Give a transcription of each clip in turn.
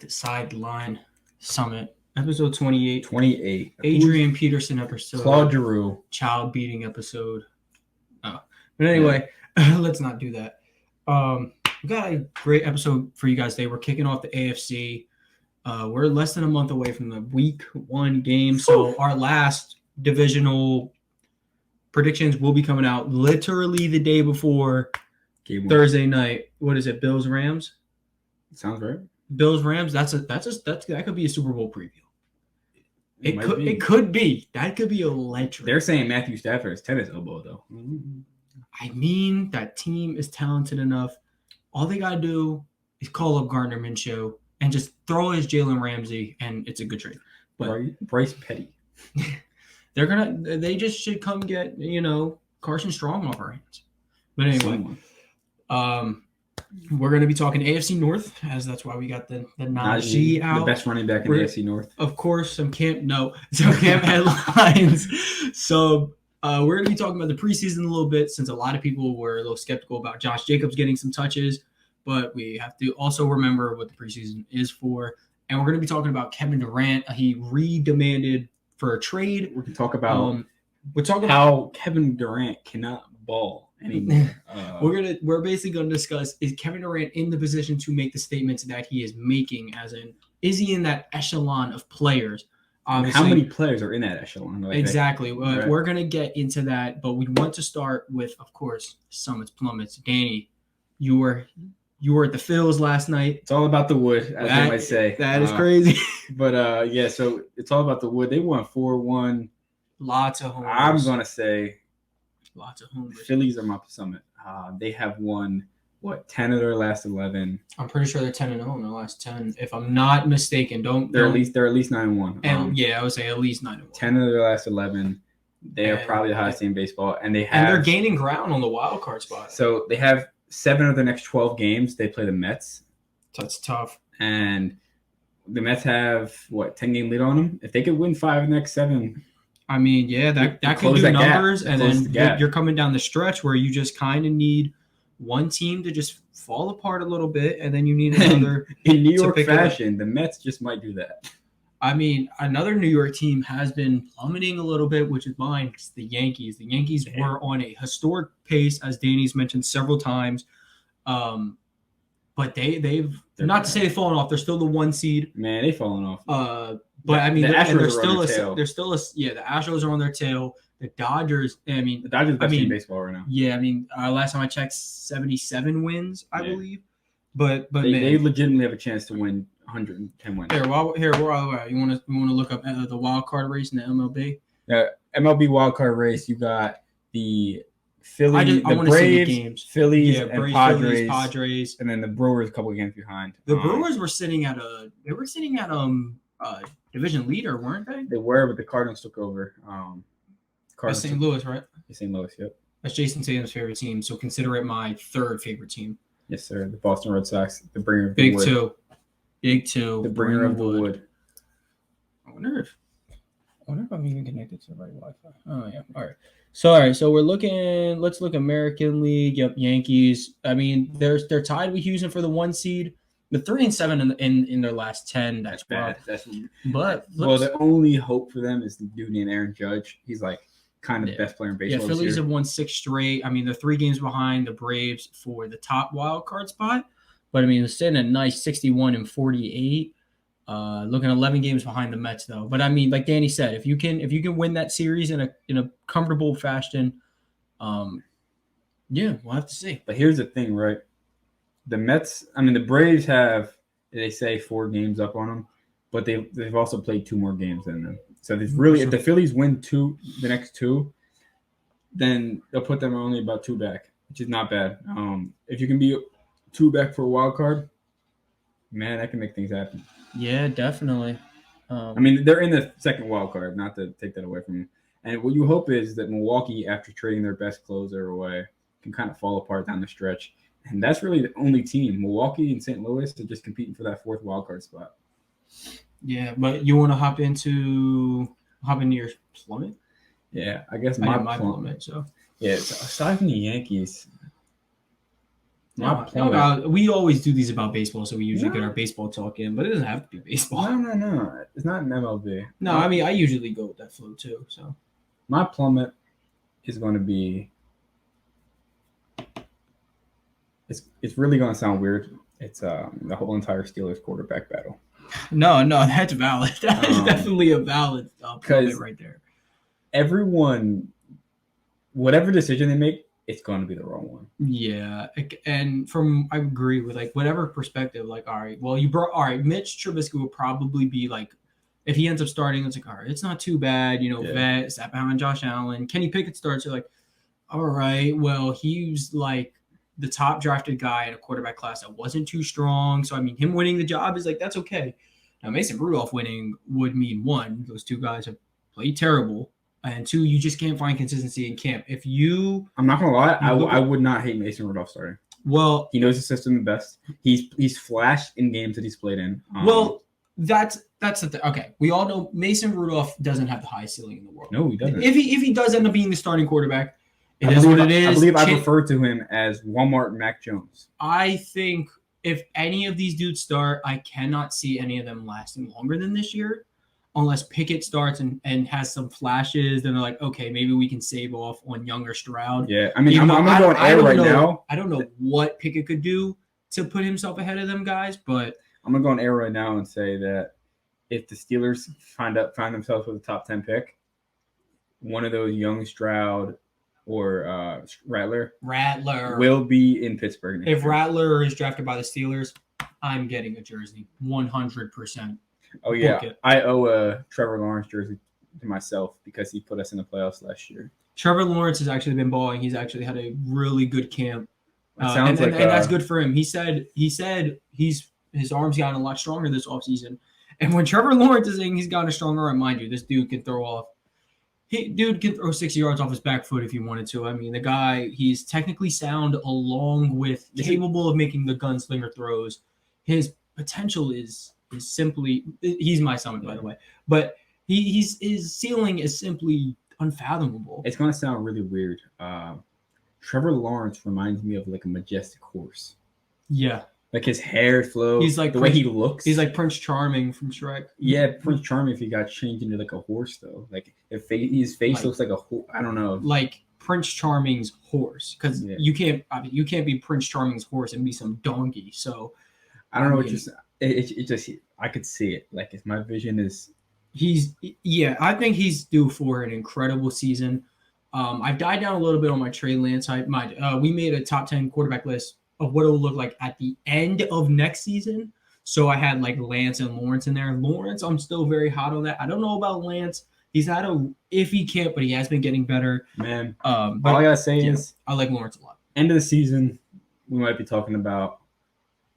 Sideline Summit, episode 28. 28. Adrian Peterson episode. Claude Giroux. Child beating episode. Oh. But anyway, let's not do that. We got a great episode for you guys today. We're kicking off the AFC. We're less than a month away from the week 1 game. So our last divisional predictions will be coming out literally the day before Thursday night. What is it? Bills Rams? Sounds right. Bills Rams. That could be a Super Bowl preview. It could be. That could be electric. They're saying Matthew Stafford is tennis elbow though. I mean, that team is talented enough. All they gotta do is call up Gardner Minshew and just throw his Jalen Ramsey, and it's a good trade. But Bryce Petty. They just should come get, Carson Strong off our hands. But anyway, we're going to be talking AFC North, as that's why we got the Najee out. The best running back in the AFC North. Of course, some camp headlines. So we're going to be talking about the preseason a little bit, since a lot of people were a little skeptical about Josh Jacobs getting some touches. But we have to also remember what the preseason is for. And we're going to be talking about Kevin Durant. He re-demanded for a trade. We can talk about how Kevin Durant cannot ball anymore. We're basically going to discuss, is Kevin Durant in the position to make the statements that he is making, as in, is he in that echelon of players? Obviously, how many players are in that echelon? Exactly. We're going to get into that, but we want to start with, of course, summits, plummets. Danny, you were at the Phils last night. It's all about the wood, as they might say. That is crazy. But, so it's all about the wood. They won 4-1. Lots of homers. I'm going to say lots of homers. Phillies are my summit. They have won, 10 of their last 11. I'm pretty sure they're 10-0 in their last 10. If I'm not mistaken, they're at least 9-1. And I would say at least 9-1. 10 of their last 11. They are probably the hottest team in baseball. And they're gaining ground on the wild card spot. So they have 7 of the next 12 games. They play the Mets. That's tough. And the Mets have 10-game lead on them. If they could win 5 of the next 7, I mean, that could do numbers. And then you're coming down the stretch where you just kind of need one team to just fall apart a little bit, and then you need another. In New York fashion, the Mets just might do that. I mean, another New York team has been plummeting a little bit, which is mine. It's the Yankees. The Yankees were on a historic pace, as Danny's mentioned several times. But they're not to say they've fallen off. They're still the 1 seed. Man, they've fallen off. But I mean, the Astros the Astros are on their tail. The Dodgers. I mean, the Dodgers are the best team in baseball right now. Yeah, I mean, last time I checked, 77 wins, I believe. But they legitimately have a chance to win 110 wins. You want to look up the wild card race in the MLB? MLB Wildcard Race. You got the Phillies, the Braves, Phillies, and Padres, and then the Brewers a couple of games behind. The Brewers were sitting at division leader, weren't they? They were, but the Cardinals took over. St. Louis, right? St. Louis, yep. That's Jason Tatum's favorite team, so consider it my 3rd favorite team. Yes, sir. The Boston Red Sox, the bringer of the wood. Big two. The bringer of the wood. I wonder if I'm even connected to the right Wi-Fi. Oh, yeah. All right. So we're looking. Let's look American League. Yep, Yankees. I mean, they're tied with Houston for the 1 seed. The 3-7 in their last 10. That's bad. The only hope for them is the dude named Aaron Judge. He's kind of the best player in baseball. Yeah, Phillies have won 6 straight. I mean, they're 3 games behind the Braves for the top wild card spot. But I mean, they're sitting at a nice 61-48. Looking 11 games behind the Mets, though. But I mean, like Danny said, if you can win that series in a comfortable fashion, we'll have to see. But here's the thing, right? The Mets, the Braves have, they say, 4 games up on them, but they've also played 2 more games than them. So if the Phillies win the next 2, then they'll put them only about 2 back, which is not bad. If you can be 2 back for a wild card, man, that can make things happen. Yeah, definitely. They're in the 2nd wild card, not to take that away from you. And what you hope is that Milwaukee, after trading their best closer away, can kind of fall apart down the stretch. And that's really the only team. Milwaukee and St. Louis are just competing for that 4th wild card spot. Yeah, but you want to hop into your plummet? Yeah, I guess my plummet. So yeah, aside from the Yankees, We always do these about baseball, so we usually get our baseball talk in, but it doesn't have to be baseball. No. It's not an MLB. No, I mean, I usually go with that flow too. So my plummet is going to be. It's really going to sound weird. It's the whole entire Steelers quarterback battle. No, that's valid. That is definitely a valid plummet right there. Everyone, whatever decision they make, it's going to be the wrong one. Yeah, and I agree with like whatever perspective. Like, all right, well, Mitch Trubisky will probably be like, if he ends up starting, it's like, all right, it's not too bad, Vet sat behind Josh Allen. Kenny Pickett starts, you're like, all right, well, he was like the top drafted guy in a quarterback class that wasn't too strong. So I mean, him winning the job is like, that's okay. Now Mason Rudolph winning would mean one, those two guys have played terrible. And two, you just can't find consistency in camp. I'm not gonna lie, I would not hate Mason Rudolph starting. Well, he knows the system the best. He's flashed in games that he's played in. That's the thing. Okay, we all know Mason Rudolph doesn't have the highest ceiling in the world. No, he doesn't. If he does end up being the starting quarterback, it is what it is. I believe I refer to him as Walmart Mac Jones. I think if any of these dudes start, I cannot see any of them lasting longer than this year. Unless Pickett starts and has some flashes, then they're like, okay, maybe we can save off on younger Stroud. Yeah, I mean, I'm going to go on air right now. I don't know what Pickett could do to put himself ahead of them guys, but I'm going to go on air right now and say that if the Steelers find themselves with a top 10 pick, one of those young Stroud or Rattler will be in Pittsburgh. If Rattler is drafted by the Steelers, I'm getting a jersey, 100%. Oh, yeah. I owe a Trevor Lawrence jersey to myself because he put us in the playoffs last year. Trevor Lawrence has actually been balling. He's actually had a really good camp. And that's good for him. He said his arm's gotten a lot stronger this offseason. And when Trevor Lawrence is saying he's gotten a stronger arm, mind you, this dude can throw 60 yards off his back foot if he wanted to. I mean, the guy, he's technically sound along with capable of making the gunslinger throws. His potential is simply – he's my summit, by the way. But his ceiling is simply unfathomable. It's going to sound really weird. Trevor Lawrence reminds me of like a majestic horse. Yeah. Like his hair flow, he's like the way he looks. He's like Prince Charming from Shrek. Yeah, Prince Charming if he got changed into like a horse though. Like if his face looks like a horse, I don't know. Like Prince Charming's horse, because you can't be Prince Charming's horse and be some donkey. So I don't know what you're saying. It just I could see it. Like if my vision is, I think he's due for an incredible season. I've died down a little bit on my Trey Lance hype. We made a top 10 quarterback list of what it will look like at the end of next season. So I had like Lance and Lawrence in there. Lawrence, I'm still very hot on that. I don't know about Lance. He's had a iffy camp, but he has been getting better. Man, all I gotta say is I like Lawrence a lot. End of the season, we might be talking about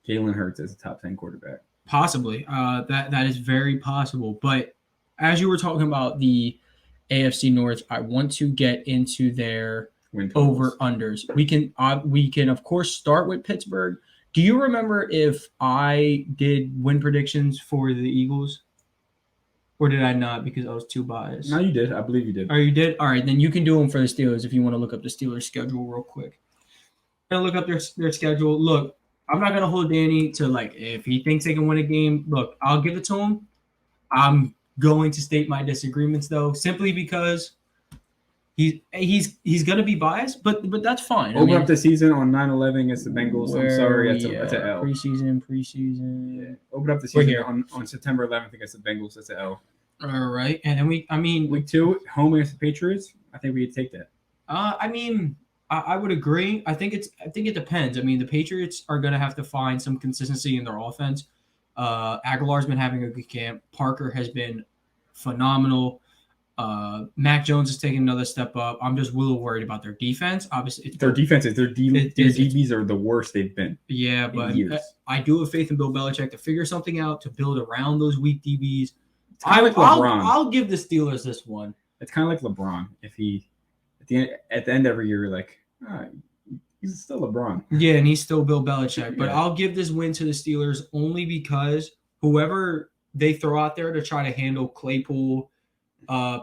Jalen Hurts as a top 10 quarterback. Possibly. That is very possible. But as you were talking about the AFC North, I want to get into their over-unders. We can of course start with Pittsburgh. Do you remember if I did win predictions for the Eagles? Or did I not because I was too biased? No, you did. I believe you did. Oh, you did? All right, then you can do them for the Steelers if you want to look up the Steelers schedule real quick. I'm going to look up their schedule. Look, I'm not going to hold Danny to like if he thinks they can win a game. Look, I'll give it to him. I'm going to state my disagreements though, simply because he's going to be biased, but that's fine. Open up the season on 9-11 against the Bengals. I'm sorry, that's an L. Preseason. Yeah. Open up the season on September 11th against the Bengals. That's an L. All right, and then week 2 home against the Patriots. I think we could take that. I would agree. I think it depends. I mean, the Patriots are going to have to find some consistency in their offense. Aguilar's been having a good camp. Parker has been phenomenal. Mac Jones is taking another step up. I'm just a little worried about their defense. Obviously, their DBs are the worst they've been. Yeah, but I do have faith in Bill Belichick to figure something out to build around those weak DBs. It's kind of like LeBron. I'll give the Steelers this one. It's kind of like LeBron. If he at the end of every year, like he's still LeBron. Yeah, and he's still Bill Belichick. But I'll give this win to the Steelers only because whoever they throw out there to try to handle Claypool,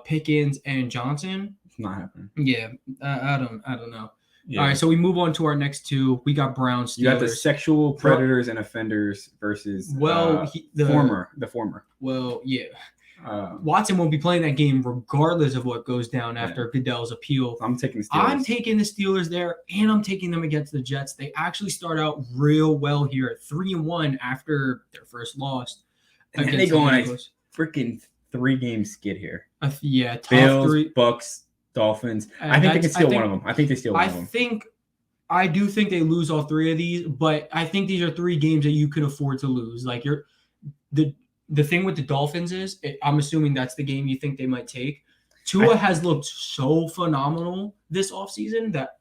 Pickens, and Johnson. It's not happening. Yeah, I don't know. Yeah. All right, so we move on to our next two. We got Browns. Steelers. You got the sexual predators and offenders versus the former. Well, yeah. Watson won't be playing that game regardless of what goes down after Goodell's appeal. I'm taking the Steelers. I'm taking the Steelers there, and I'm taking them against the Jets. They actually start out real well here at 3-1 after their first loss. And then they go on a freaking 3-game skid here. Tough Bills, 3. Bucks, Dolphins. I think they can steal one of them. I think they steal one of them. I do think they lose all 3 of these, but I think these are 3 games that you could afford to lose. Like the thing with the Dolphins is, I'm assuming that's the game you think they might take. Tua has looked so phenomenal this offseason that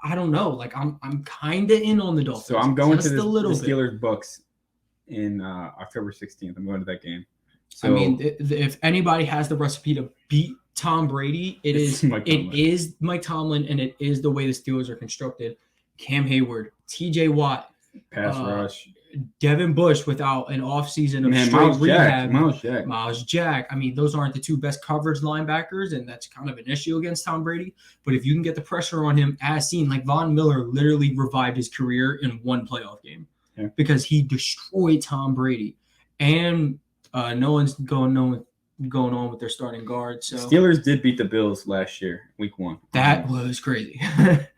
I don't know. Like I'm kind of in on the Dolphins. So I'm going to the Steelers Bucks in October 16th. I'm going to that game. So, I mean, if anybody has the recipe to beat Tom Brady, it is Mike Tomlin, and it is the way the Steelers are constructed. Cam Hayward, T.J. Watt, pass rush. Devin Bush without an offseason of straight rehab. Miles Jack. I mean, those aren't the 2 best coverage linebackers, and that's kind of an issue against Tom Brady. But if you can get the pressure on him, as seen, like Von Miller literally revived his career in 1 playoff game because he destroyed Tom Brady. And no one's going on with their starting guard. So Steelers did beat the Bills last year, week 1. That was crazy.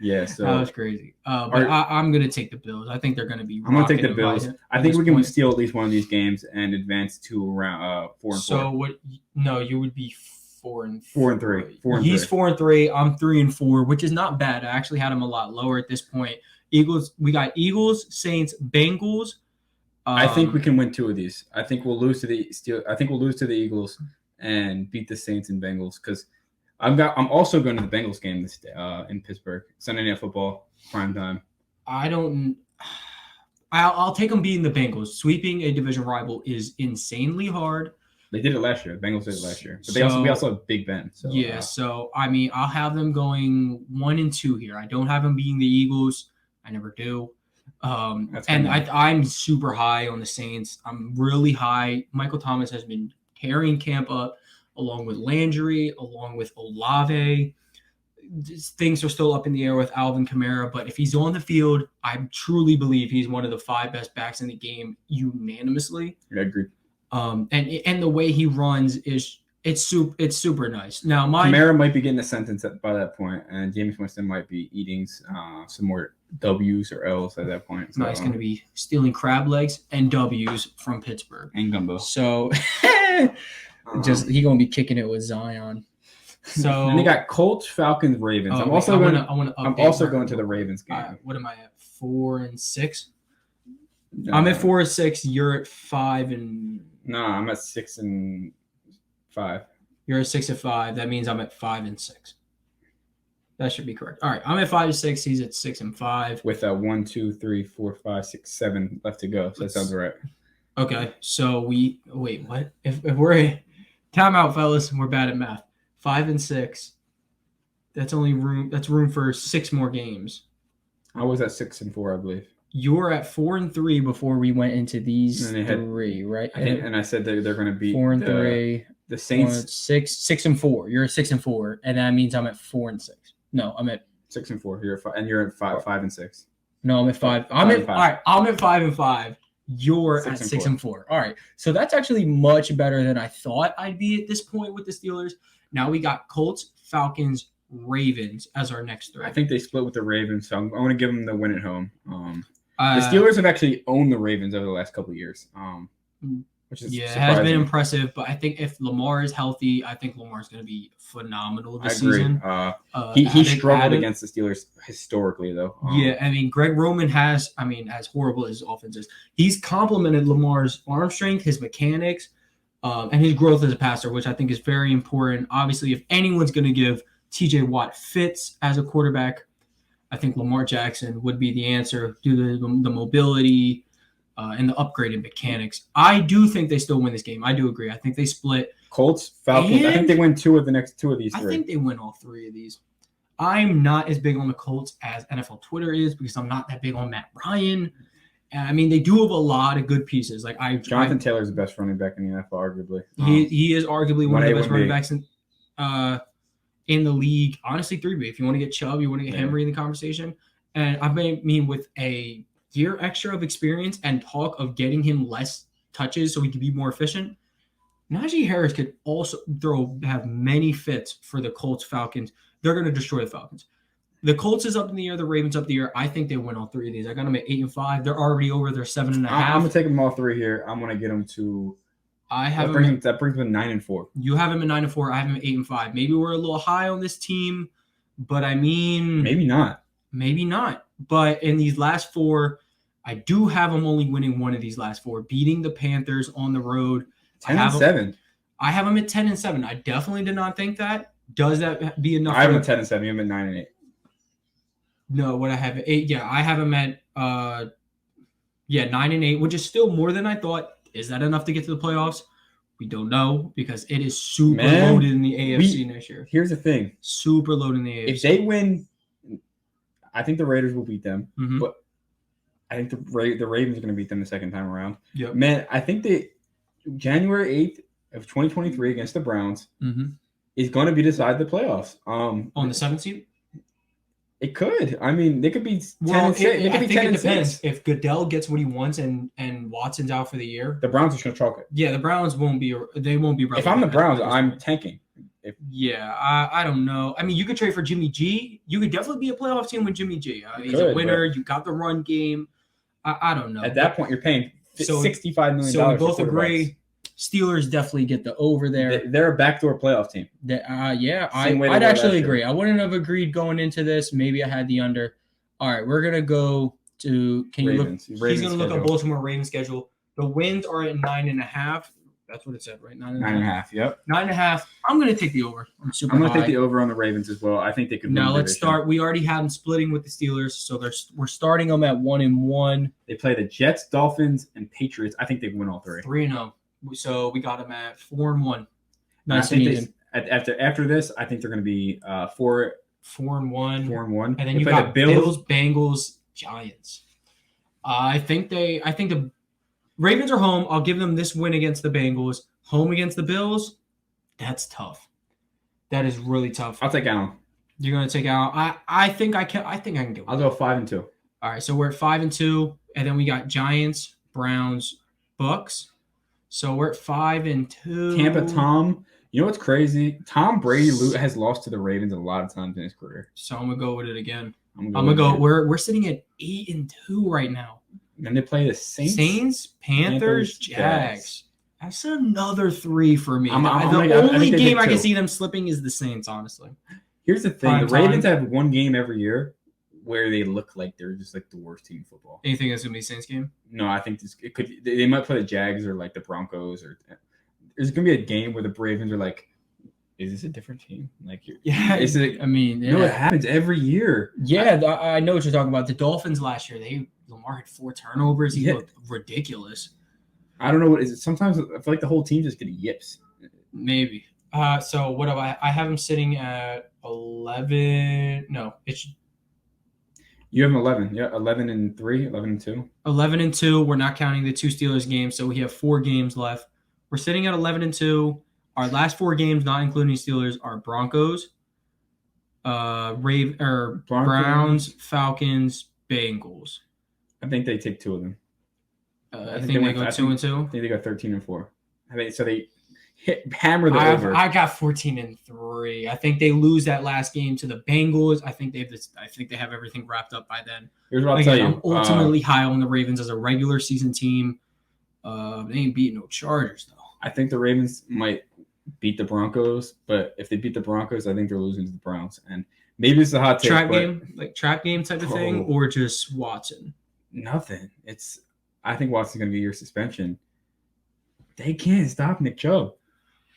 Yeah, so that was crazy. But I'm going to take the Bills. I think they're going to be. I'm going to take the Bills. I think we can steal at least one of these games and advance to around 4-4. So what? No, you would be 4-3. 4-3. He's 4-3. I'm 3-4, which is not bad. I actually had him a lot lower at this point. Eagles. We got Eagles, Saints, Bengals. I think we can win 2 of these. I think we'll lose to the Eagles and beat the Saints and Bengals because I'm also going to the Bengals game this day, in Pittsburgh, Sunday Night Football, prime time. I'll take them beating the Bengals. Sweeping a division rival is insanely hard. They did it last year. The Bengals did it last year, but we also have Big Ben. So, so I mean, I'll have them going 1-2 here. I don't have them beating the Eagles. I never do. I'm super high on the Saints. I'm really high. Michael Thomas has been carrying camp up along with Landry, along with Olave. Things are still up in the air with Alvin Kamara, but if he's on the field, I truly believe he's one of the 5 best backs in the game unanimously. I agree. And the way he runs it's super nice. Now Kamara might be getting a sentence by that point, and James Winston might be eating some more W's or L's at that point. So, he's going to be stealing crab legs and W's from Pittsburgh and gumbo. So he going to be kicking it with Zion. So and they got Colts, Falcons, Ravens. I'm also going to the Ravens game. What am I at? 4-6. I'm at 4-6. You're at 5 and. No, I'm at 6-5. You're at 6-5. That means I'm at 5-6. That should be correct. All right, I'm at 5-6. He's at 6-5. With a 1, 2, 3, 4, 5, 6, 7 left to go. So that sounds right. Okay, so wait. What? If we're timeout, fellas, we're bad at math. 5-6. That's room for 6 more games. I was at 6-4, I believe. You were at 4-3 before we went into these 3, right? And I said they're going to beat 4-3. The Saints 6-4. You're at 6-4, and that means I'm at 4-6. No, I'm at 6-4. You're at 5, and you're at 5-6. No, I'm at 5. All right, I'm at 5-5. You're at 6-4. All right, so that's actually much better than I thought I'd be at this point with the Steelers. Now we got Colts, Falcons, Ravens as our next 3. I think they split with the Ravens, so I'm going to give them the win at home. The Steelers have actually owned the Ravens over the last couple of years. Which is surprising. It has been impressive, but I think if Lamar is healthy, I think Lamar is going to be phenomenal this season. He struggled against the Steelers historically, though. I mean, Greg Roman has, as horrible as his offense is, he's complimented Lamar's arm strength, his mechanics, and his growth as a passer, which I think is very important. Obviously, if anyone's going to give T.J. Watt fits as a quarterback, I think Lamar Jackson would be the answer due to the mobility, and the upgraded mechanics. I do think they still win this game. I do agree. I think they split. Colts, Falcons. I think they win 2 of the next 2 of these 3. I think they win all 3 of these. I'm not as big on the Colts as NFL Twitter is because I'm not that big on Matt Ryan. They do have a lot of good pieces. Jonathan Taylor is the best running back in the NFL, arguably. He is arguably one of the best running backs in. in the league. Honestly, 3B. If you want to get Chubb, you want to get Henry in the conversation. And I mean, with a year extra of experience and talk of getting him less touches so he can be more efficient, Najee Harris could also have many fits for the Colts Falcons. They're going to destroy the Falcons. The Colts is up in the air. The Ravens up in the air. I think they win all three of these. I got them at 8-5. They're already over their 7.5. I'm gonna take them all three here. I'm gonna get them to. That brings them 9-4. You have them at 9-4. I have them at 8-5. Maybe we're a little high on this team, but I mean, maybe not. But in these last four, I do have them only winning one of these last four, beating the Panthers on the road. 10-7. I have them at 10-7. I definitely did not think that. Does that be enough? I have them at 10-7. You have them at 9-8. No, what I have at 8. Yeah, I have them at 9-8, which is still more than I thought. Is that enough to get to the playoffs? We don't know because it is super loaded in the AFC next year. Here's the thing. Super loaded in the AFC. If they win, I think the Raiders will beat them. Mm-hmm. But I think the Ravens are going to beat them the second time around. Yep. Man, I think January 8th of 2023 against the Browns is going to be decide the playoffs. On the 7th seed? It could. I mean, they could be 10-6. I think it depends. If Goodell gets what he wants and Watson's out for the year, the Browns are just going to chalk it. Yeah, the Browns won't be. They won't be. If I'm the Browns, I'm tanking. I don't know. I mean, you could trade for Jimmy G. You could definitely be a playoff team with Jimmy G. He's a winner. You got the run game. I don't know. At that point, you're paying $65 million. So we both agree. Steelers definitely get the over there. They're a backdoor playoff team. I'd actually agree. I wouldn't have agreed going into this. Maybe I had the under. All right, we're gonna go to. Can you Ravens. look? He's gonna look up Baltimore Ravens schedule. The wins are at 9.5. That's what it said, right? 9.5. Yep. 9.5. I'm gonna take the over. I'm gonna take the over on the Ravens as well. I think they could. Now let's start. We already have them splitting with the Steelers, so we're starting them at 1-1. They play the Jets, Dolphins, and Patriots. I think they win all three. 3-0. So we got them at 4-1. Nice and easy. After this, I think they're going to be 4-1. 4-1. And then you got the Bills, Bengals, Giants. I think the Ravens are home. I'll give them this win against the Bengals. Home against the Bills. That's tough. That is really tough. I'll take Allen. You're going to take Allen. I think I can get one. I'll go 5-2. All right, so we're at 5-2, and then we got Giants, Browns, Bucks. So we're at 5-2. Tampa, Tom. You know what's crazy? Tom Brady has lost to the Ravens a lot of times in his career. So I'm gonna go with it again. I'm gonna go. We're sitting at 8-2 right now. And they play the Saints, Panthers, Jags. That's another 3 for me. The only game I can see them slipping is the Saints. Honestly, here's the thing: the Ravens have one game every year where they look like they're just like the worst team in football. You think it's gonna be Saints game? No, I think it could. They might play the Jags or like the Broncos, or there's gonna be a game where the Ravens are like, "Is this a different team?" Like, is it? I mean, no, it happens every year. Yeah, I know what you're talking about. The Dolphins last year, Lamar had 4 turnovers. He looked ridiculous. I don't know what is it. Sometimes I feel like the whole team just getting yips. Maybe. So what have I have him sitting at 11. No, it's. You have 11. Yeah, 11-3, 11-2. 11-2. We're not counting the 2 Steelers games, so we have 4 games left. We're sitting at 11-2. Our last 4 games, not including Steelers, are Broncos, Browns, Falcons, Bengals. I think they take 2 of them. I think they go 2-2. I think they go 13-4. I think so. They hammer the over. I got 14-3. I think they lose that last game to the Bengals. I think they have everything wrapped up by then. Here's what I'll tell you. I'm ultimately high on the Ravens as a regular season team. They ain't beating no Chargers though. I think the Ravens might beat the Broncos, but if they beat the Broncos, I think they're losing to the Browns. And maybe it's a hot take. Trap game type of thing, or just Watson. Nothing. I think Watson's gonna get your suspension. They can't stop Nick Chubb.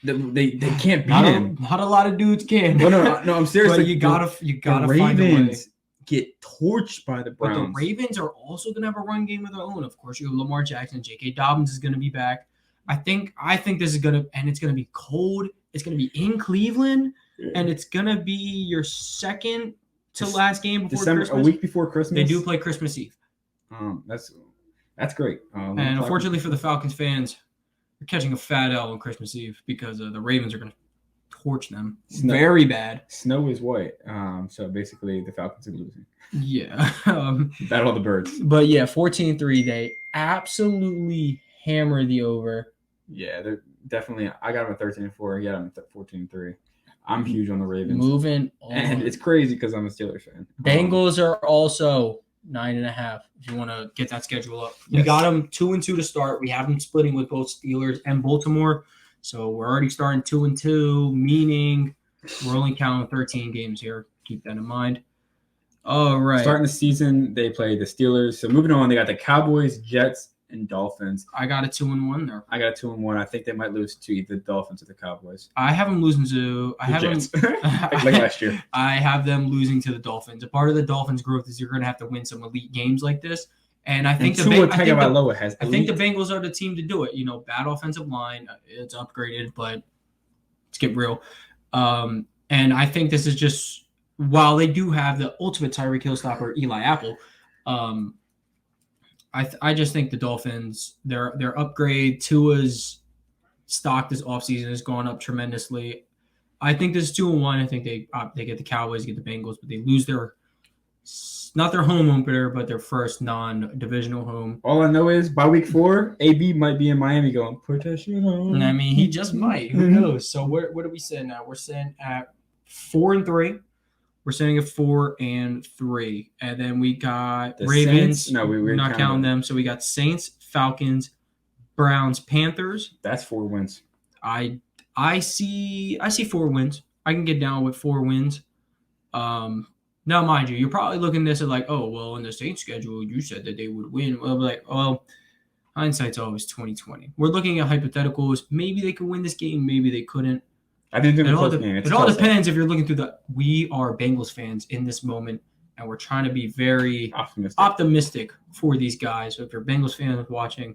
They can't beat him. Not a lot of dudes can. No, I'm serious. But you gotta the find a way. Ravens get torched by the Browns. But the Ravens are also gonna have a run game of their own. Of course, you have Lamar Jackson. J.K. Dobbins is gonna be back. I think this is gonna, and it's gonna be cold. It's gonna be in Cleveland, and it's gonna be your second to last game before December, Christmas. a week before Christmas. They do play Christmas Eve. That's great. And unfortunately for the Falcons fans, they're catching a fat L on Christmas Eve because the Ravens are going to torch them. Snow. Very bad. Snow is white. So basically the Falcons are losing. Yeah. Battle of the birds. But yeah, 14-3. They absolutely hammer the over. Yeah, they're definitely. I got them at 13-4. Yeah, I'm at 14-3. I'm huge on the Ravens. Moving on. And it's crazy because I'm a Steelers fan. Bengals are also 9.5. If you want to get that schedule up, we Yes. got them 2-2 to start. We have them splitting with both Steelers and Baltimore, so we're already starting 2-2, meaning we're only counting 13 games here. Keep that in mind. All right. Starting the season, they play the Steelers. So moving on, they got the Cowboys, Jets, and Dolphins. I got a 2-1 there. I got a 2-1. I think they might lose to either the Dolphins or the Cowboys. I have them losing to. I The have Jets. them. like last year. I have them losing to the Dolphins. A part of the Dolphins' growth is you're going to have to win some elite games like this. And I think And Tua Tagovailoa has I think the elite- Bengals are the team to do it. You know, bad offensive line, it's upgraded, but let's get real. And I think this is just while they do have the ultimate Tyreek Hill stopper, Eli Apple. I just think the Dolphins, their upgrade, Tua's stock this offseason has gone up tremendously. I think this is 2-1. I think they get the Cowboys, get the Bengals, but they lose their not their home opener, but their first non-divisional home. All I know is by week 4, AB might be in Miami going, put that shit on. And I mean, he just might. Who knows? So what are we sitting at? We're sitting at 4-3. We're sitting at 4-3, and then we got The Ravens. Saints? No, we're not counting them. So we got Saints, Falcons, Browns, Panthers. That's 4 wins. I see 4 wins. I can get down with 4 wins. Now, mind you, you're probably looking at this at like, oh, well, in the Saints schedule, you said that they would win. Well, like, well, hindsight's always 20/20. We're looking at hypotheticals. Maybe they could win this game. Maybe they couldn't. I think it's It a all, close game. it all depends if you're looking through the. We are Bengals fans in this moment, and we're trying to be very optimistic for these guys. So if you're Bengals fans watching,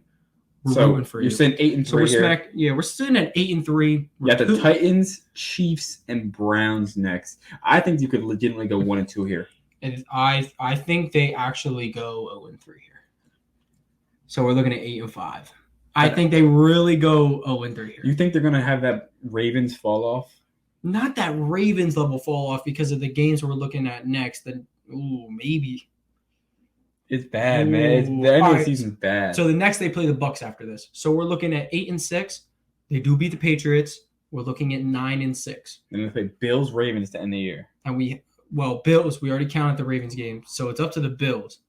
we're rooting for you. You're saying 8-3 So we're here. we're sitting at 8-3. You got the Titans, Chiefs, and Browns next. I think you could legitimately go 1-2 here. And I think they actually go 0-3 here. So we're looking at 8-5. I think they really go 0-3 here. You think they're gonna have that Ravens fall off? Not that Ravens level fall off because of the games we're looking at next. Then maybe. It's bad, man. The end of the season's bad. So the next they play the Bucks after this. So we're looking at 8-6. They do beat the Patriots. We're looking at 9-6. Then they play Bills, Ravens to end the year. And Bills. We already counted the Ravens game, so it's up to the Bills.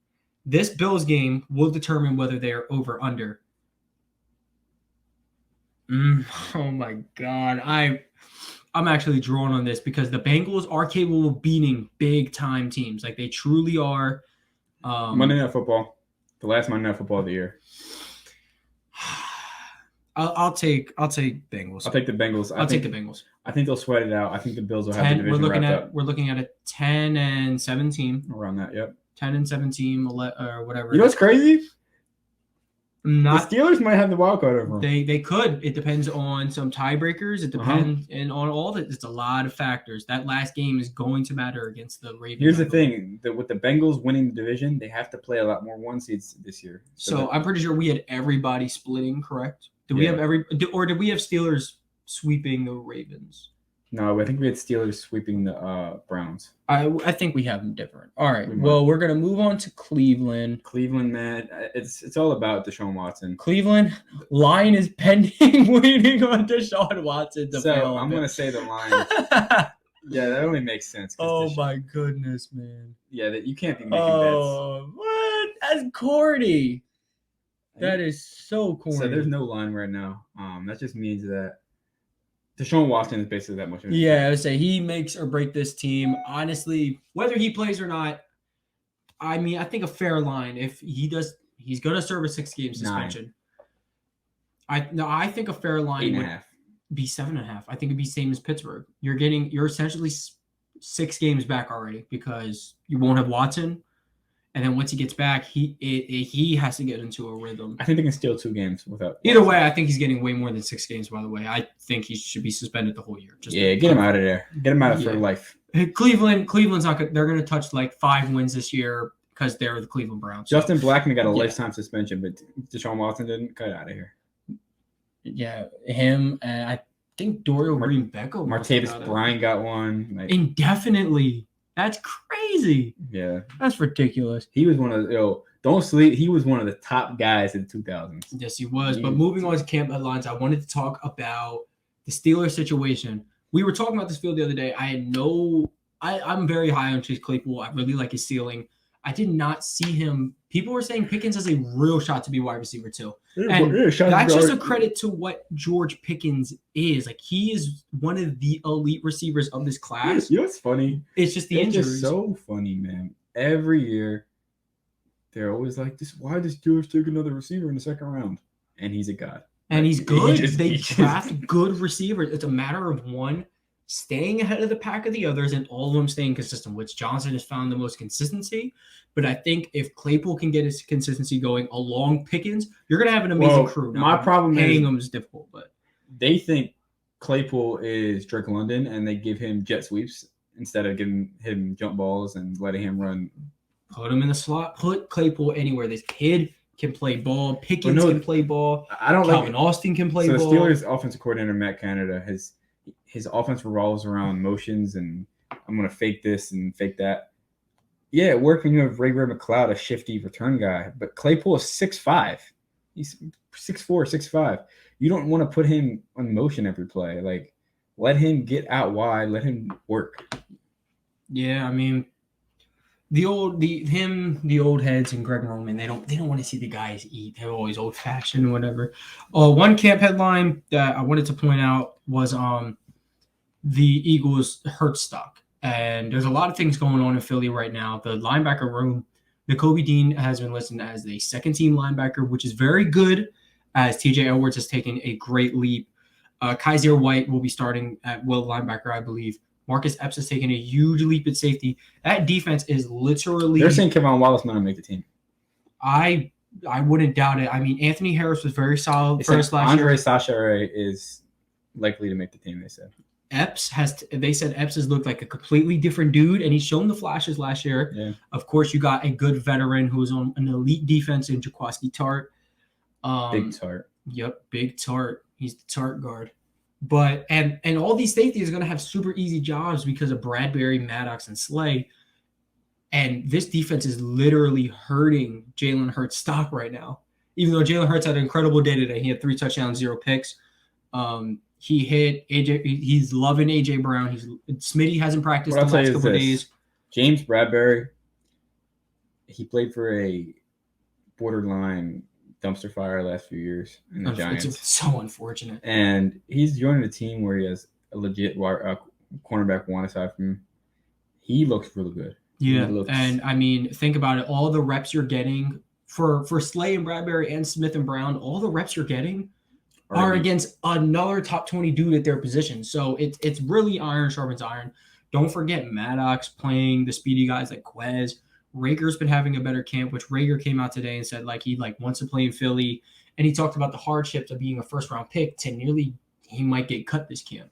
This Bills game will determine whether they are over under. Oh my God, I'm actually drawn on this because the Bengals are capable of beating big time teams. Like they truly are. Monday Night Football, the last Monday Night Football of the year. I'll take Bengals. I'll take the Bengals. I'll take the Bengals. I think they'll sweat it out. I think the Bills will have the division wrapped up. We're looking at a 10-7 team. Around that, yep. 10-7 team, or whatever. You know what's crazy? The Not Steelers might have the wild card over them. they could. It depends on some tiebreakers. It depends and on all that. It's a lot of factors. That last game is going to matter against the Ravens. Here's the thing: with the Bengals winning the division, they have to play a lot more 1 seeds this year. So I'm pretty sure we had everybody splitting, correct? Did we have did we have Steelers sweeping the Ravens? No, I think we had Steelers sweeping the Browns. I think we have them different. All right. We might. Well, we're gonna move on to Cleveland. Cleveland, man, it's all about Deshaun Watson. Cleveland line is pending, waiting on Deshaun Watson to fail. I'm gonna say the line. Yeah, that only makes sense. Oh my goodness, man. Yeah, that you can't be making Oh, what? That's corny. bets. That is so corny. So there's no line right now. That just means that Deshaun Watson is basically that much of a Yeah, I would say he makes or break this team. Honestly, whether he plays or not, I mean, I think a fair line. If he does, he's going to serve a 6-game suspension. I think a fair line 8.5. would be 7.5. I think it'd be same as Pittsburgh. You're essentially 6 games back already because you won't have Watson. And then once he gets back, he has to get into a rhythm. I think they can steal 2 games without. Either way, I think he's getting way more than 6 games, by the way. I think he should be suspended the whole year. Get him out of there. Get him out of for life. Cleveland's not good. They're going to touch like 5 wins this year because they're the Cleveland Browns. Justin Blackman got a lifetime suspension, but Deshaun Watson didn't. Cut out of here. Yeah, him and think Dorial Green-Beckham. Martavis Bryant got one. Like, indefinitely. That's crazy. Yeah. That's ridiculous. He was one of don't sleep. He was one of the top guys in the 2000s. Yes, he was. But moving on to camp headlines, I wanted to talk about the Steelers situation. We were talking about this field the other day. I'm very high on Chase Claypool. I really like his ceiling. I did not see him. People were saying Pickens has a real shot to be wide receiver too. And that's just a credit to what George Pickens is. Like, he is one of the elite receivers of this class. You know what's funny? It's just the injuries. It's so funny, man. Every year, they're always like, why does Steelers take another receiver in the second round? And he's a god. And he's good. They draft good receivers. It's a matter of one staying ahead of the pack of the others and all of them staying consistent, which Johnson has found the most consistency. But I think if Claypool can get his consistency going along Pickens, you're going to have an amazing crew. Now, my problem paying them is difficult, but they think Claypool is Drake London and they give him jet sweeps instead of giving him jump balls and letting him run. Put him in the slot. Put Claypool anywhere. This kid can play ball. Pickens can play ball. Calvin Austin can play ball. So the Steelers offensive coordinator, Matt Canada, his offense revolves around motions and I'm going to fake this and fake that. Yeah, working with Ray McLeod, a shifty return guy, but Claypool is 6'5". He's 6'4", 6'5". You don't want to put him on motion every play. Like, let him get out wide. Let him work. Yeah, I mean, the old heads and Greg Roman, they don't want to see the guys eat. They're always old fashioned or whatever. One camp headline that I wanted to point out was the Eagles hurt stock. And there's a lot of things going on in Philly right now. The linebacker room, Nakobe Dean has been listed as the second-team linebacker, which is very good, as TJ Edwards has taken a great leap. Kaiser White will be starting at will linebacker, I believe. Marcus Epps has taken a huge leap at safety. That defense is literally... They're saying Kevon Wallace might not make the team. I wouldn't doubt it. I mean, Anthony Harris was very solid first last year. Andre Sachare is likely to make the team, they said. They said Epps has looked like a completely different dude, and he's shown the flashes last year. Yeah. Of course, you got a good veteran who's on an elite defense in Jaquiski Tart. Big Tart. Yep, Big Tart. He's the Tart guard. But and all these safeties are going to have super easy jobs because of Bradbury, Maddox, and Slay. And this defense is literally hurting Jalen Hurts' stock right now. Even though Jalen Hurts had an incredible day today, he had 3 touchdowns, 0 picks. He hit AJ. He's loving AJ Brown. Smitty hasn't practiced the last couple days. James Bradbury, he played for a borderline dumpster fire last few years in the Giants. It's so unfortunate. And he's joining a team where he has a legit cornerback one aside from him. He looks really good. Yeah, and I mean, think about it. All the reps you're getting for Slay and Bradbury and Smith and Brown, all the reps you're getting are against another top 20 dude at their position. So it's really iron sharpens iron. Don't forget Maddox playing the speedy guys like Quez. Rager's been having a better camp, which Rager came out today and said he wants to play in Philly. And he talked about the hardships of being a first-round pick to he might get cut this camp,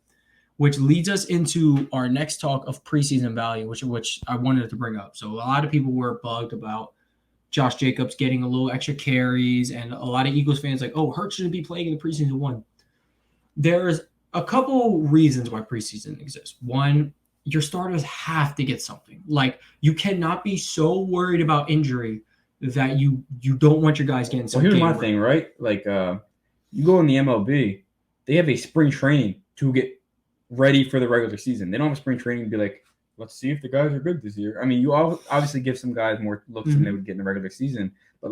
which leads us into our next talk of preseason value, which I wanted to bring up. So a lot of people were bugged about Josh Jacobs getting a little extra carries, and a lot of Eagles fans Hurts shouldn't be playing in the preseason one. There's a couple reasons why preseason exists. One, your starters have to get something. You cannot be so worried about injury that you don't want your guys getting something. Well, here's my thing, right? You go in the MLB, they have a spring training to get ready for the regular season. They don't have a spring training to be like, let's see if the guys are good this year. I mean, you obviously give some guys more looks than they would get in the regular season, but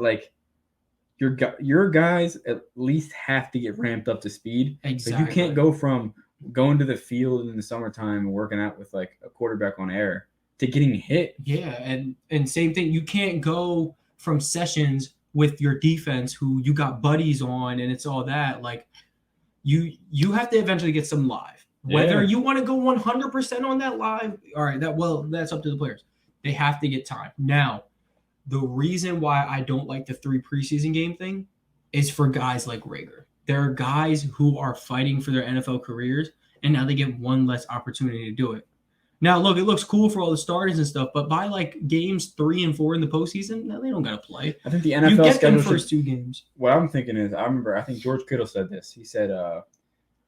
your guys at least have to get ramped up to speed. Exactly. So you can't go from going to the field in the summertime and working out with a quarterback on air to getting hit. Yeah, and same thing. You can't go from sessions with your defense who you got buddies on and it's all that. You have to eventually get some live. Whether you want to go 100% on that live, all right, that's up to the players. They have to get time. Now, the reason why I don't like the 3 preseason game thing is for guys like Rager. There are guys who are fighting for their NFL careers, and now they get one less opportunity to do it. Now, look, it looks cool for all the starters and stuff, but by games 3 and 4 in the postseason, they don't got to play. I think the NFL you get them first 2 games. What I'm thinking is, I think George Kittle said this. He said,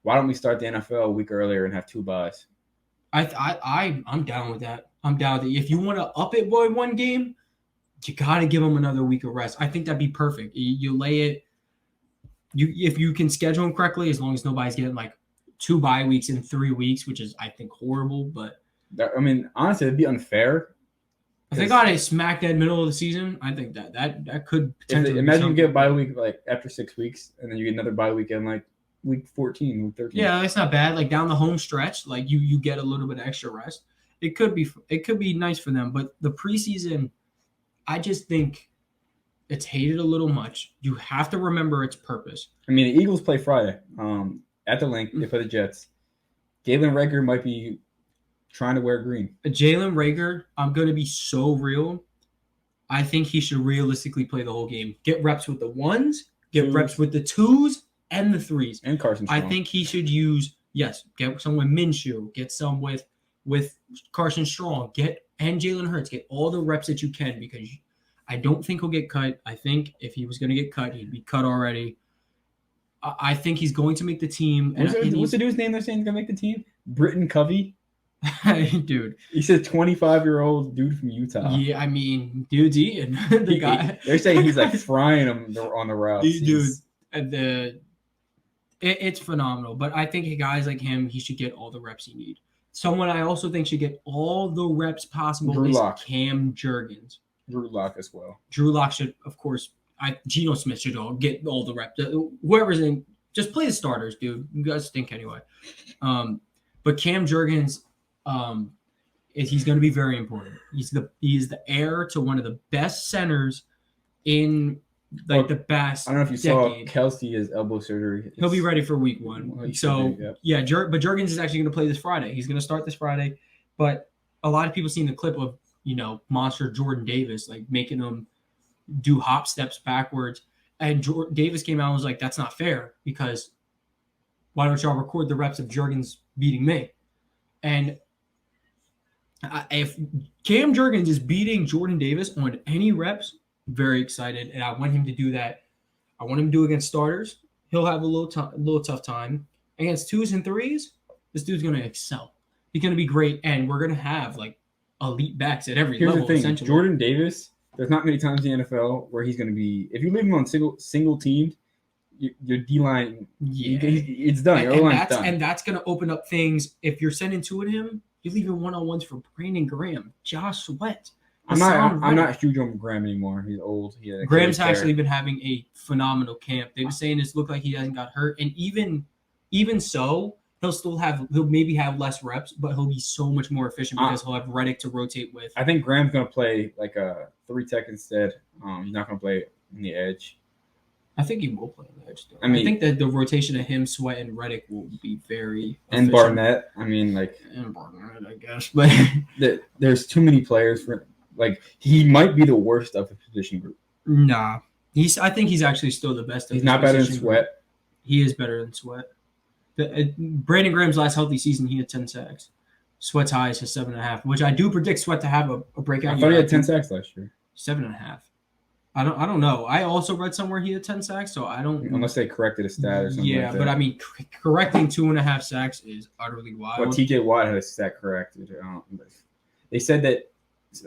why don't we start the NFL a week earlier and have 2 buys? I'm down with that. I'm down with it. If you want to up it by 1 game, you got to give them another week of rest. I think that'd be perfect. You lay it. If you can schedule them correctly, as long as nobody's getting like 2 bye weeks in 3 weeks, which is I think horrible. But I mean, honestly, it'd be unfair. If they got it smack dead middle of the season, I think that could potentially. Imagine you get a bye week like after 6 weeks, and then you get another bye week in like week 14, week 13. Yeah, that's not bad. Like down the home stretch, like you get a little bit of extra rest. It could be nice for them, but the preseason, I just think it's hated a little much. You have to remember its purpose. I mean, the Eagles play Friday. At the link, they play the Jets. Jalen Reagor might be trying to wear green. Jalen Reagor, I'm going to be so real. I think he should realistically play the whole game. Get reps with the 1s, get reps with the 2s and the 3s. And Carson Strong. I think he should get some with Minshew, get some with Carson Strong, and Jalen Hurts. Get all the reps that you can because I don't think he'll get cut. I think if he was going to get cut, he'd be cut already. I think he's going to make the team. What's the dude's name they're saying is going to make the team? Britton Covey? Dude. He's a 25-year-old dude from Utah. Yeah, I mean, dude's eating. The guy. They're saying he's like frying them on the routes. Dude, it's phenomenal. But I think guys like him, he should get all the reps he needs. Someone I also think should get all the reps possible is Cam Jurgens. Drew Lock as well. Drew Lock should, of course. Geno Smith should get all the reps. Whoever's in, just play the starters, dude. You guys stink anyway. But Cam Jurgens, he's going to be very important. He is the heir to one of the best centers in the past. I don't know if you decade. saw Kelsey his elbow surgery. He'll be ready for week 1. But Jurgens is actually going to play this Friday. He's going to start this Friday. But a lot of people seen the clip of monster Jordan Davis like making him do hop steps backwards. And Davis came out and was like, that's not fair because why don't y'all record the reps of Jurgens beating me? And if Cam Jurgens is beating Jordan Davis on any reps, very excited. And I want him to do that. I want him to do it against starters. He'll have a little tough time. Against 2s and 3s, this dude's going to excel. He's going to be great. And we're going to have like elite backs at every level. Here's the thing. Essentially. Jordan Davis, there's not many times in the NFL where he's going to be – if you leave him on single team, your D-line, it's done. Your O-line's done. And that's going to open up things. If you're sending 2 of him, you're leaving one-on-ones for Brandon Graham, Josh Sweat. I'm not huge on Graham anymore. He's old. Graham's actually been having a phenomenal camp. They've been saying it's looked like he hasn't got hurt. And even so, he'll maybe have less reps, but he'll be so much more efficient because he'll have Reddick to rotate with. I think Graham's going to play like a 3-tech instead. He's not going to play on the edge. I think he will play on the edge, though. I think that the rotation of him, Sweat, and Reddick will be very efficient. And Barnett. And Barnett, I guess. But there's too many players for he might be the worst of the position group. Nah. I think he's actually still the best of He's not better than Sweat. Group. He is better than Sweat. Brandon Graham's last healthy season, he had 10 sacks. Sweat's highest is 7.5, which I do predict Sweat to have a breakout. I thought he had 10 sacks last year. 7.5. I don't know. I also read somewhere he had 10 sacks, so I don't. Unless they corrected a stat or something. Yeah, like that. but I mean, correcting 2.5 sacks is utterly wild. Well, T.J. Watt had a sack corrected. They said that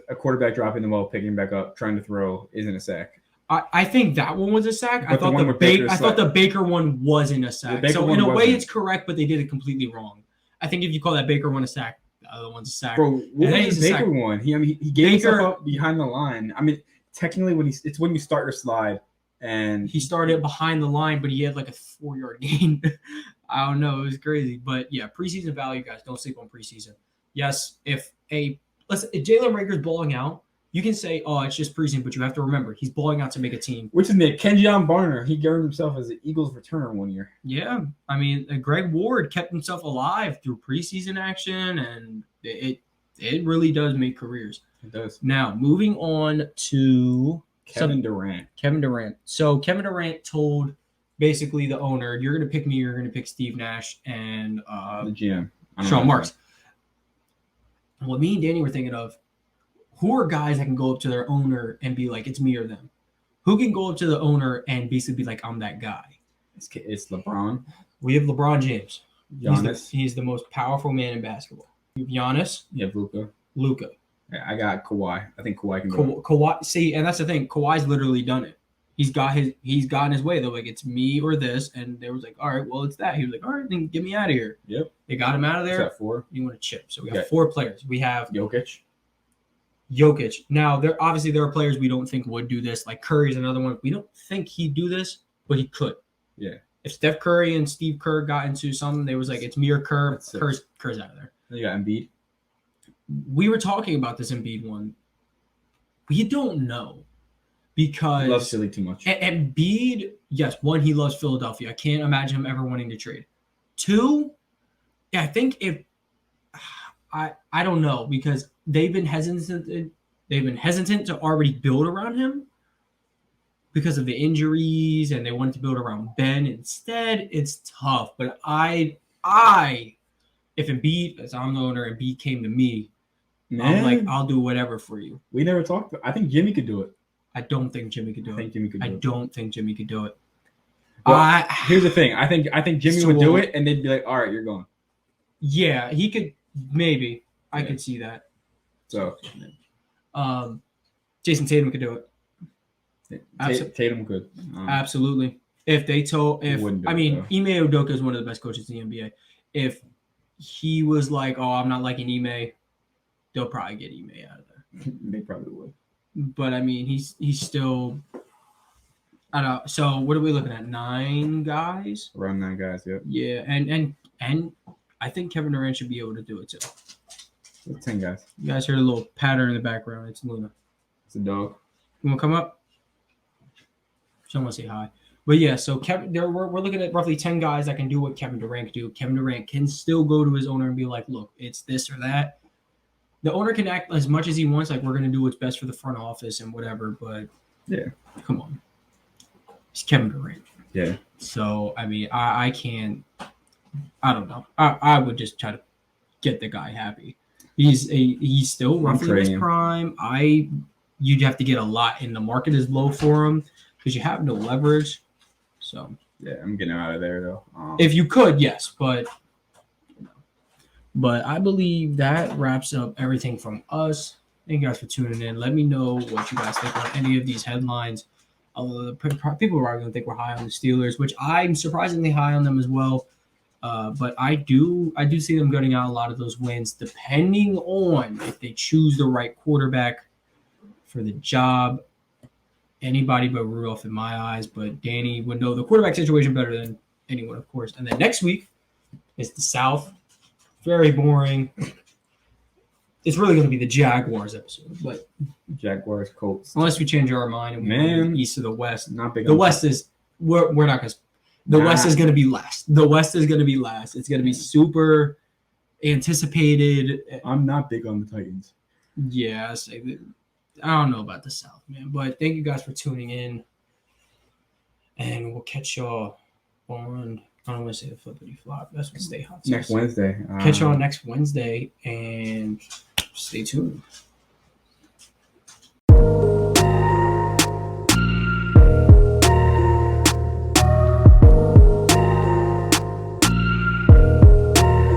a quarterback dropping the ball, picking back up, trying to throw isn't a sack. I think that one was a sack. But I thought the Baker one wasn't a sack. So in a way, it's correct, but they did it completely wrong. I think if you call that Baker one a sack, the other one's a sack. Bro, what was the Baker one? He gave himself up behind the line. I mean, technically, it's when you start your slide, and he started behind the line, but he had like a 4-yard gain. I don't know. It was crazy, but yeah, preseason value, guys. Don't sleep on preseason. Yes, if Jalen Reagor's balling out, you can say, oh, it's just preseason, but you have to remember, he's balling out to make a team. Which is Nick. Kenjon Barner, he earned himself as an Eagles returner one year. Yeah. I mean, Greg Ward kept himself alive through preseason action, and it really does make careers. It does. Now, moving on to Kevin Durant. So Kevin Durant told basically the owner, you're going to pick me, you're going to pick Steve Nash and the GM. Sean Marks. What me and Danny were thinking of, who are guys that can go up to their owner and be like, it's me or them? Who can go up to the owner and basically be like, I'm that guy? It's LeBron. We have LeBron James. Giannis. He's the most powerful man in basketball. You have Giannis. You have Luka. Luka. Yeah, I got Kawhi. I think Kawhi can do it. Kawhi. See, and that's the thing. Kawhi's literally done it. He's gotten his way. They're like, it's me or this, and they was like, all right, well, it's that. He was like, all right, then get me out of here. Yep. They got him out of there. Is that 4? You want to chip? So we have 4 players. We have Jokic. Now, there are players we don't think would do this. Like Curry's another one. We don't think he'd do this, but he could. Yeah. If Steph Curry and Steve Kerr got into something, they was like, it's me or Kerr. Kerr's out of there. You got Embiid. We were talking about this Embiid one. We don't know because He loves Philly too much. Embiid, yes, one, he loves Philadelphia. I can't imagine him ever wanting to trade. 2, I think if I don't know because they've been hesitant to already build around him because of the injuries, and they wanted to build around Ben instead. It's tough, but if Embiid, as I'm the owner, Embiid came to me, Man, I'm like, I'll do whatever for you. We never talked about. I think Jimmy could do it. I don't think Jimmy could do it. I don't think Jimmy could do it. Well, here's the thing. I think Jimmy would do it, and they'd be like, "All right, you're going." Yeah, he could. Maybe I could see that. So, Jason Tatum could do it. Tatum could. Absolutely. If they told, Ime Udoka is one of the best coaches in the NBA. If he was like, "Oh, I'm not liking Ime," they'll probably get Ime out of there. They probably would. But I mean, he's still. I don't know. So what are we looking at? 9 guys. Around 9 guys. Yep. Yeah, and I think Kevin Durant should be able to do it too. 10 guys. You guys heard a little patter in the background. It's Luna. It's a dog. You want to come up? She want to say hi. But yeah, so we're looking at roughly 10 guys that can do what Kevin Durant can do. Kevin Durant can still go to his owner and be like, look, it's this or that. The owner can act as much as he wants, like we're going to do what's best for the front office and whatever, but yeah, come on. It's Kevin Durant. Yeah. So, I mean, I can't – I don't know. I would just try to get the guy happy. He's still roughly in his prime. You'd have to get a lot, and the market is low for him because you have no leverage. So yeah, I'm getting out of there though. If you could, yes, but I believe that wraps up everything from us. Thank you guys for tuning in. Let me know what you guys think on any of these headlines. People are going to think we're high on the Steelers, which I'm surprisingly high on them as well. But I do see them getting out a lot of those wins, depending on if they choose the right quarterback for the job. Anybody but Rudolph in my eyes, but Danny would know the quarterback situation better than anyone, of course. And then next week is the South. Very boring. It's really going to be the Jaguars episode, but Jaguars, Colts. Unless we change our mind and we go east to the West. Not big. The West is we're not going to. The West is going to be last. The West is going to be last. It's going to be super anticipated. I'm not big on the Titans. Yeah, I don't know about the South, man. But thank you guys for tuning in. And we'll catch y'all on, I don't want to say the flippity flop. That's what Stay Hot says. Next Wednesday. Catch y'all next Wednesday and stay tuned.